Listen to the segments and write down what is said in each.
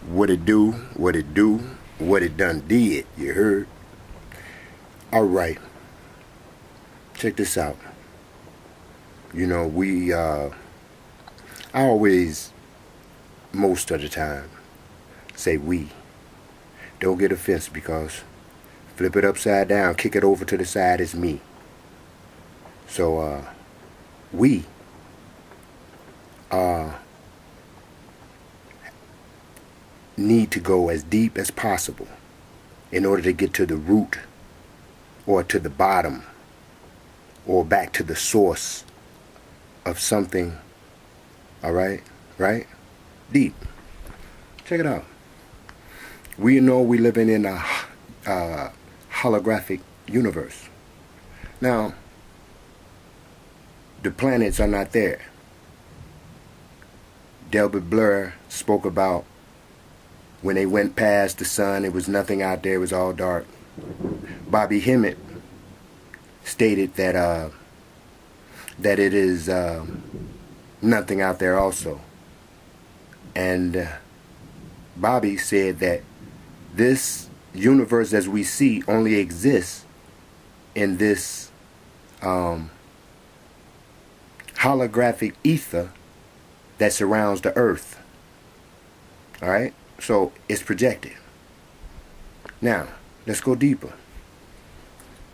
What it do, what it do, what it done did, you heard? Alright, check this out. You know, I always, most of the time, say we. Don't get offensive because flip it upside down, kick it over to the side, it's me. So, we need to go as deep as possible in order to get to the root or to the bottom or back to the source of something. All right? Right? Deep. Check it out. We know we're living in a holographic universe. Now, the planets are not there. Delbert Blur spoke about when they went past the sun, it was nothing out there, it was all dark. Bobby Hemmett stated that it is nothing out there also. And Bobby said that this universe as we see only exists in this holographic ether that surrounds the earth. Alright? So it's projected. Now, let's go deeper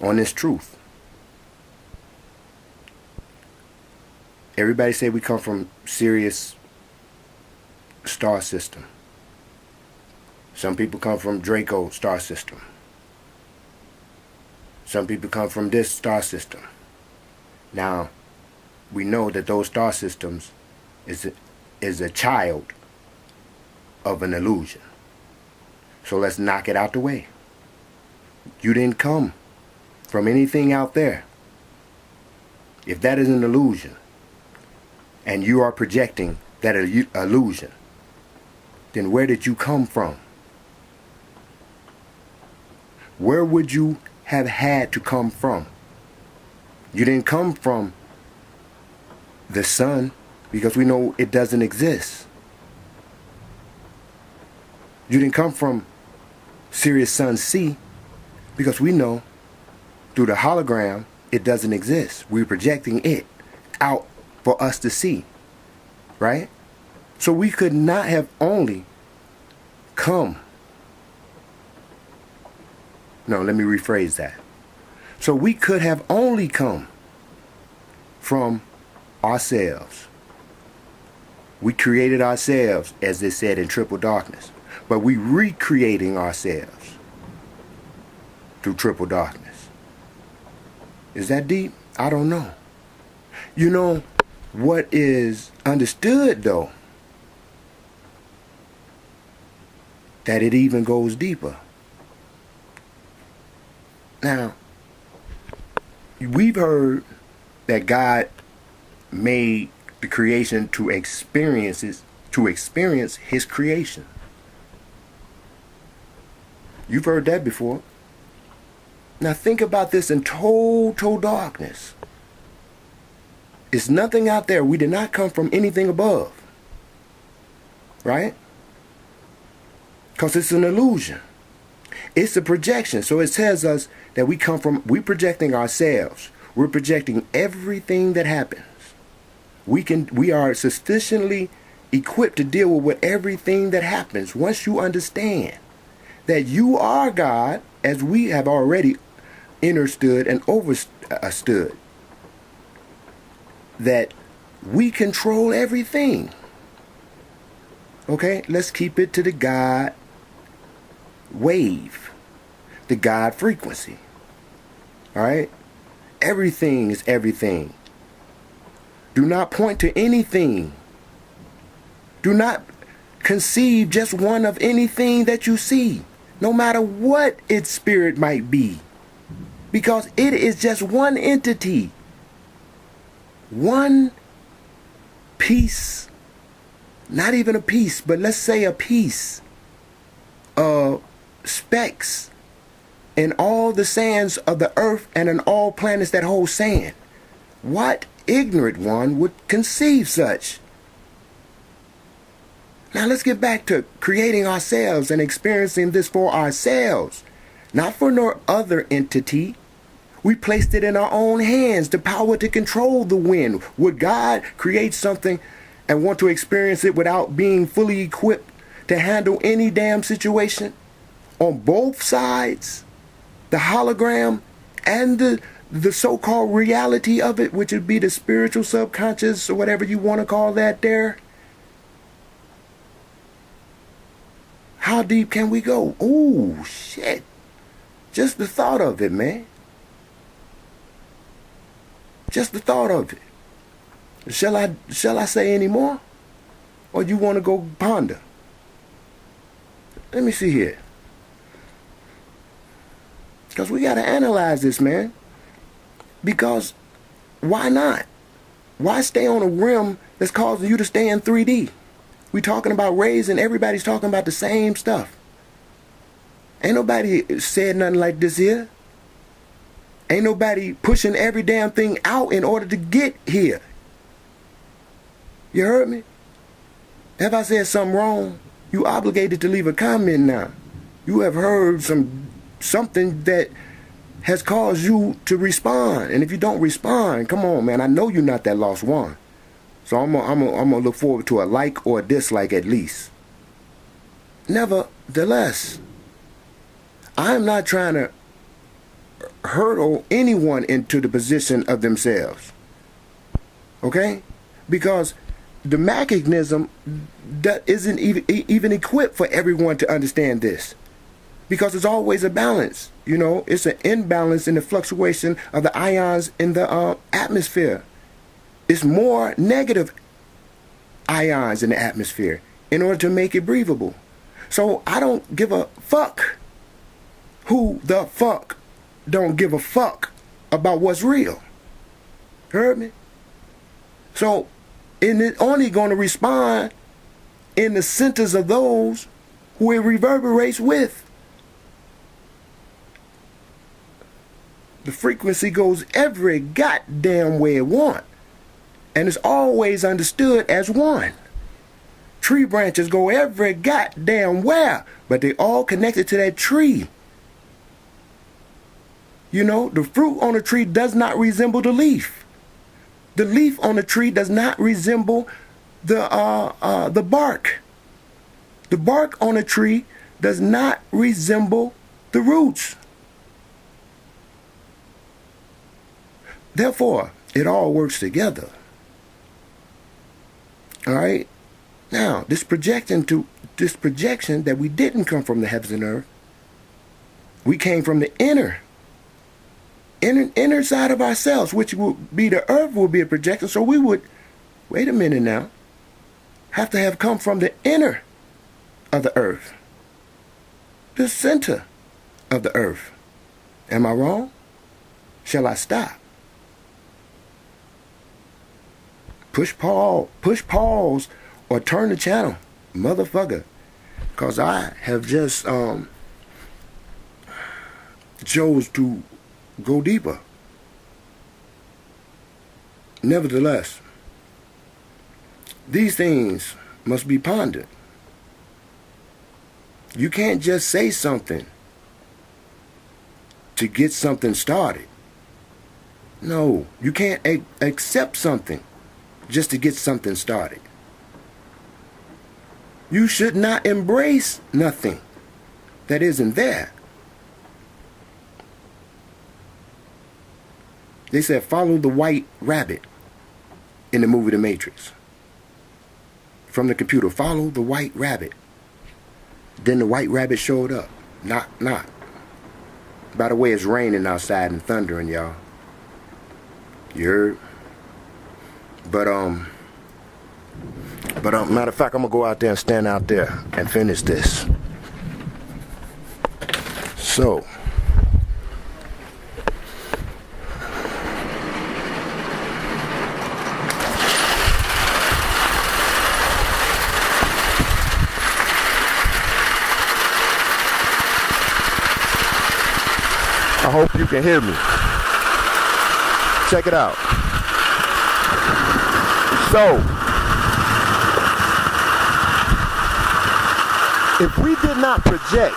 on this truth. Everybody say we come from Sirius star system. Some people come from Draco star system. Some people come from this star system. Now, we know that those star systems is a child of an illusion. So let's knock it out the way. You didn't come from anything out there. If that is an illusion, and you are projecting that illusion, then where did you come from? Where would you have had to come from? You didn't come from the sun, because we know it doesn't exist. You didn't come from Sirius Sun C, because we know through the hologram it doesn't exist. We're projecting it out for us to see, right? So we could not have only come. No, let me rephrase that. So we could have only come from ourselves. We created ourselves, as they said in Triple Darkness. But we recreating ourselves through triple darkness. Is that deep? I don't know. You know, what is understood though, that it even goes deeper. Now, we've heard that God made the creation to experience his creation. You've heard that before. Now think about this in total darkness. It's nothing out there. We did not come from anything above. Right? Because it's an illusion. It's a projection. So it tells us that we're projecting ourselves. We're projecting everything that happens. We are sufficiently equipped to deal with everything that happens once you understand that you are God, as we have already understood and overstood, that we control everything. Okay, let's keep it to the God wave, the God frequency. All right, everything is everything. Do not point to anything. Do not conceive just one of anything that you see, no matter what its spirit might be, because it is just one entity, one piece, not even a piece, but let's say a piece of specks in all the sands of the earth and in all planets that hold sand. What ignorant one would conceive such? Now let's get back to creating ourselves and experiencing this for ourselves, not for no other entity. We placed it in our own hands, the power to control the wind. Would God create something and want to experience it without being fully equipped to handle any damn situation? On both sides, the hologram and the so-called reality of it, which would be the spiritual subconscious or whatever you want to call that there. How deep can we go? Oh, shit. Just the thought of it, man. Just the thought of it. Shall I say any more? Or you want to go ponder? Let me see here. Because we got to analyze this, man. Because why not? Why stay on a rim that's causing you to stay in 3D? We talking about rays and everybody's talking about the same stuff. Ain't nobody said nothing like this here. Ain't nobody pushing every damn thing out in order to get here. You heard me? Have I said something wrong? You obligated to leave a comment now. You have heard something that has caused you to respond. And if you don't respond, come on, man. I know you're not that lost one. So I'm gonna look forward to a like or a dislike at least. Nevertheless, I'm not trying to hurdle anyone into the position of themselves. Okay? Because the mechanism that isn't even equipped for everyone to understand this. Because it's always a balance. You know, it's an imbalance in the fluctuation of the ions in the atmosphere. It's more negative ions in the atmosphere in order to make it breathable. So I don't give a fuck who the fuck don't give a fuck about what's real. Heard me? So it's only going to respond in the centers of those who it reverberates with. The frequency goes every goddamn way it wants. And it's always understood as one. Tree branches go every goddamn where, but they all connected to that tree. You know, the fruit on the tree does not resemble the leaf. The leaf on the tree does not resemble the bark. The bark on a tree does not resemble the roots. Therefore, it all works together. All right. Now, this projection that we didn't come from the heavens and earth, we came from the inner side of ourselves, which would be the earth will be a projection. So we would, wait a minute now, have to have come from the inner of the earth, the center of the earth. Am I wrong? Shall I stop? Push pause, or turn the channel, motherfucker. Because I have just chose to go deeper. Nevertheless, these things must be pondered. You can't just say something to get something started. No, you can't accept something just to get something started. You should not embrace nothing that isn't there. They said follow the white rabbit in the movie The Matrix. From the computer, follow the white rabbit. Then the white rabbit showed up. Knock, knock. By the way, it's raining outside and thundering, y'all. You heard? But matter of fact, I'm gonna go out there and stand out there and finish this. So, I hope you can hear me. Check it out. So, If we did not project,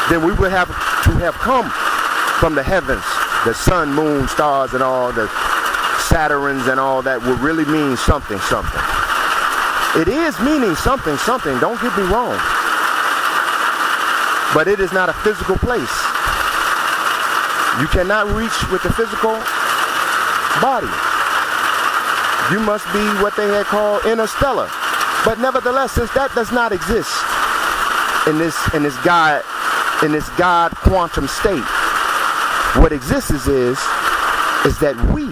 then we would have to have come from the heavens. The sun, moon, stars, and all the Saturns and all that would really mean something. It is meaning something. Don't get me wrong. But it is not a physical place. You cannot reach with the physical body. You must be what they had called interstellar. But nevertheless, since that does not exist in this God quantum state, what exists is that we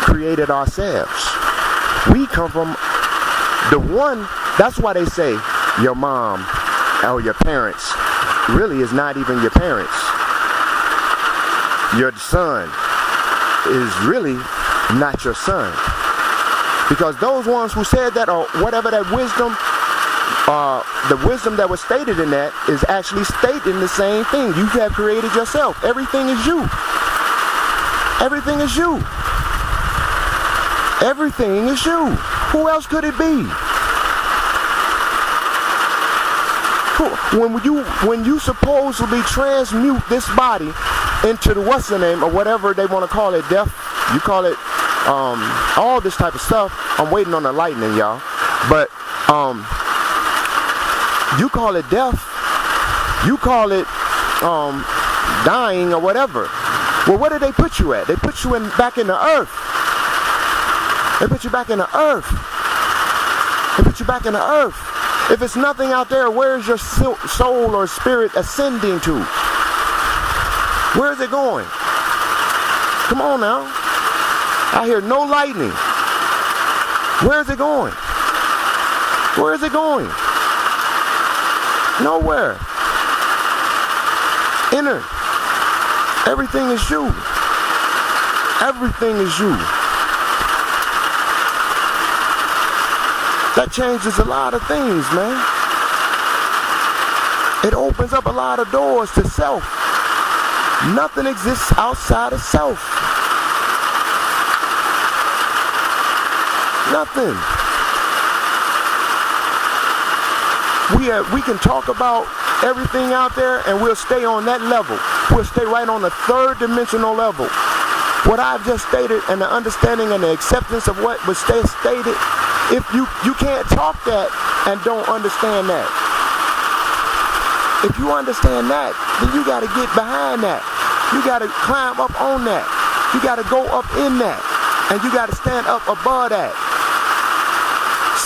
created ourselves. We come from the one. That's why they say your mom or your parents really is not even your parents. Your son is really not your son. Because those ones who said that, or whatever that wisdom, the wisdom that was stated in that is actually stating the same thing. You have created yourself. Everything is you. Everything is you. Everything is you. Who else could it be? When you supposedly transmute this body into the what's the name or whatever they want to call it, death, you call it all this type of stuff. I'm waiting on the lightning, y'all. But you call it death, you call it dying or whatever. Well, where did they put you at? They put you back in the earth. They put you back in the earth. They put you back in the earth. If it's nothing out there, where is your soul or spirit ascending to? Where is it going? Come on now. I hear no lightning. Where is it going? Where is it going? Nowhere. Inner. Everything is you. Everything is you. That changes a lot of things, man. It opens up a lot of doors to self. Nothing exists outside of self. Nothing. We can talk about everything out there and we'll stay on that level. We'll stay right on the third dimensional level. What I've just stated and the understanding and the acceptance of what was stated, if you can't talk that and don't understand that. If you understand that, then you got to get behind that. You got to climb up on that. You got to go up in that. And you got to stand up above that.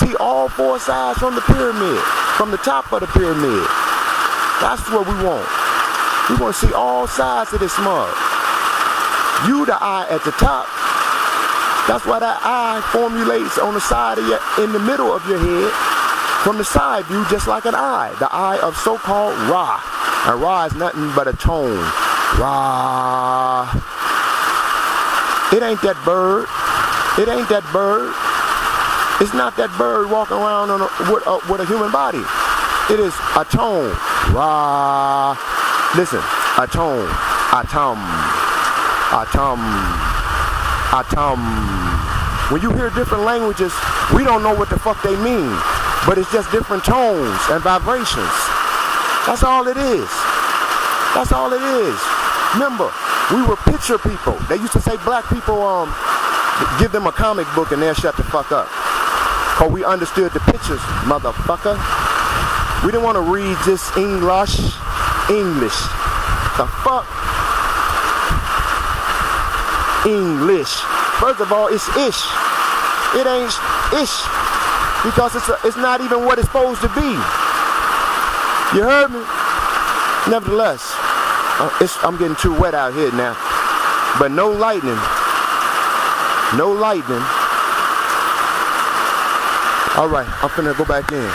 See all four sides from the pyramid, from the top of the pyramid. That's what we want. We want to see all sides of this mug. You the eye at the top. That's why that eye formulates on the side of in the middle of your head, from the side view, just like an eye. The eye of so-called Ra. And Ra is nothing but a tone. Ra. It ain't that bird. It ain't that bird. It's not that bird walking around with a human body. It is a tone. Ra. Listen. A tone. Atom. Atom. Atom. When you hear different languages, we don't know what the fuck they mean. But it's just different tones and vibrations. That's all it is. That's all it is. Remember, we were picture people. They used to say black people, give them a comic book and they'll shut the fuck up. Cause we understood the pictures, motherfucker. We didn't want to read this English. The fuck? English. First of all, it's ish. It ain't ish because it's not even what it's supposed to be. You heard me? Nevertheless, I'm getting too wet out here now. But no lightning. No lightning. All right, I'm finna go back in.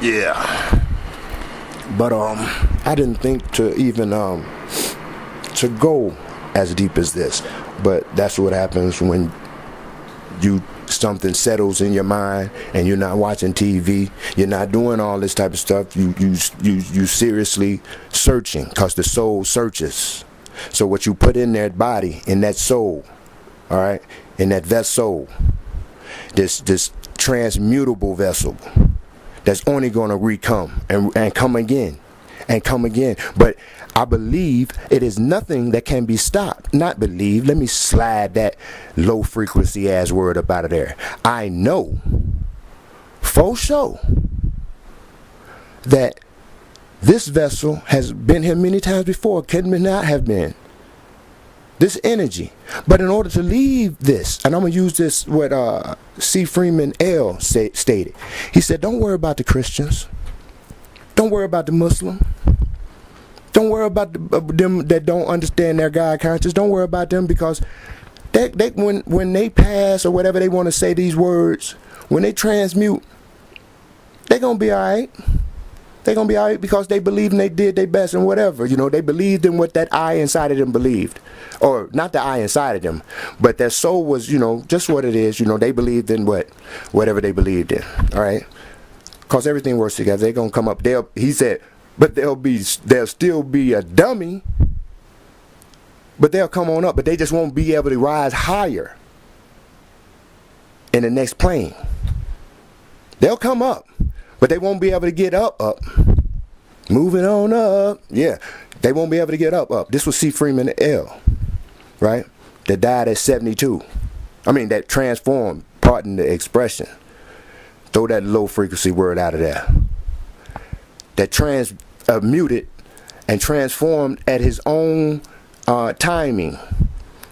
Yeah, but I didn't think to even to go as deep as this. But that's what happens when you something settles in your mind and you're not watching TV, you're not doing all this type of stuff, you seriously searching, because the soul searches. So what you put in that body, in that soul, all right, in that vessel, this transmutable vessel that's only going to recome and come again and come again. But I believe it is nothing that can be stopped. Not believe. Let me slide that low frequency ass word up out of there. I know for sure that this vessel has been here many times before. Can not have been. This energy. But in order to leave this, and I'm going to use this what C. Freeman L. stated. He said, don't worry about the Christians. Don't worry about the Muslim. Don't worry about them that don't understand their God conscious. Don't worry about them, because when they pass or whatever they want to say these words, when they transmute, they're going to be all right. They're going to be all right because they believed and they did their best and whatever. You know, they believed in what that I inside of them believed. Or not the I inside of them, but their soul was, you know, just what it is. You know, they believed in whatever they believed in. All right? Because everything works together. They're going to come up. He said, but they'll still be a dummy. But they'll come on up. But they just won't be able to rise higher in the next plane. They'll come up. But they won't be able to get up. Moving on up. Yeah. They won't be able to get up. This was C. Freeman L. Right? That died at 72. I mean, that transformed, pardon the expression. Throw that low frequency word out of there. That transmuted and transformed at his own timing.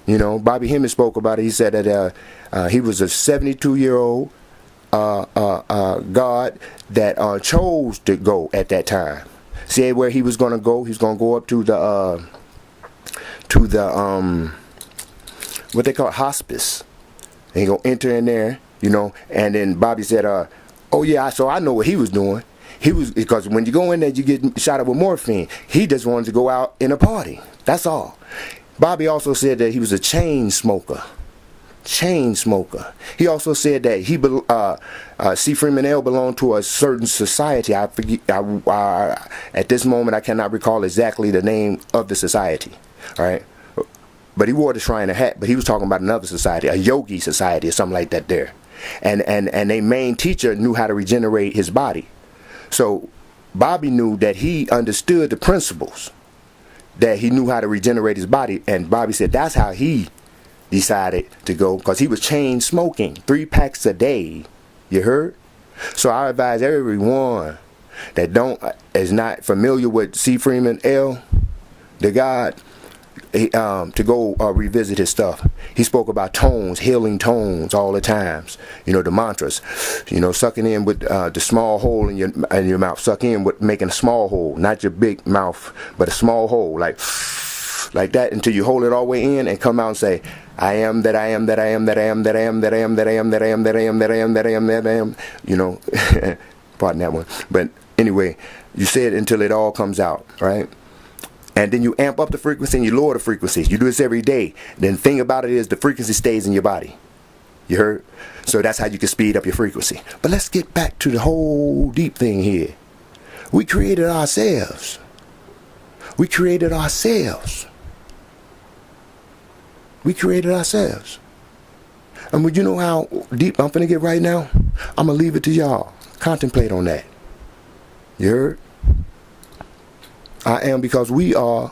You know, Bobby Hemmings spoke about it. He said that he was a 72-year-old God that chose to go at that time. See where he was going to go? He's going to go up to the what they call hospice. And he going to enter in there, you know. And then Bobby said, oh yeah, so I know what he was doing. He was, because when you go in there, you get shot up with morphine. He just wanted to go out in a party. That's all. Bobby also said that he was a chain smoker. Chain smoker. He also said that he C. Freeman L. belonged to a certain society. I forget. At this moment, I cannot recall exactly the name of the society. All right, but he wore the Shriner hat. But he was talking about another society, a yogi society or something like that. There, and a main teacher knew how to regenerate his body. So Bobby knew that he understood the principles, that he knew how to regenerate his body, and Bobby said that's how he decided to go, because he was chain smoking 3 packs a day. You heard? So I advise everyone that is not familiar with C. Freeman L., the God, to go revisit his stuff. He spoke about tones, healing tones all the times. You know, the mantras. You know, sucking in with the small hole in your mouth. Suck in with making a small hole, not your big mouth, but a small hole, like that, until you hold it all the way in and come out and say, I am that I am that I am that I am that I am that I am that I am that I am that I am that I am that I am that I am. You know, pardon that one. But anyway, you say it until it all comes out, right? And then you amp up the frequency and you lower the frequency. You do this every day. Then the thing about it is the frequency stays in your body. You heard? So that's how you can speed up your frequency. But let's get back to the whole deep thing here. We created ourselves. We created ourselves. We created ourselves. And would you know how deep I'm finna get right now? I'm gonna leave it to y'all. Contemplate on that. You heard? I am, because we are